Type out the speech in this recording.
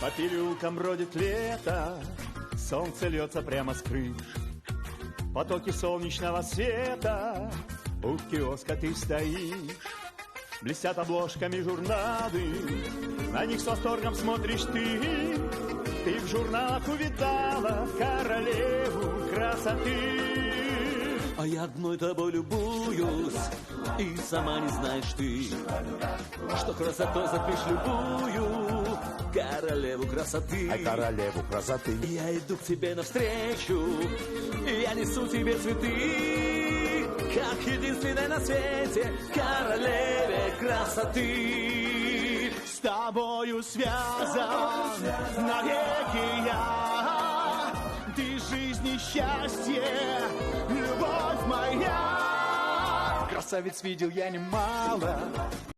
По переулкам бродит лето, солнце льется прямо с крыш. Потоки солнечного света, у киоска ты стоишь. Блестят обложками журналы, на них с восторгом смотришь ты. Ты в журналах увидала королеву красоты. А я одной тобой любуюсь, и сама не знаешь ты, что красотой затмишь любую королеву красоты. Ай, королеву красоты. Я иду к тебе навстречу, я несу тебе цветы, как единственной на свете королеве красоты. С тобою связан навеки я. Ты жизнь и счастье, любовь моя. Красавиц видел я немало,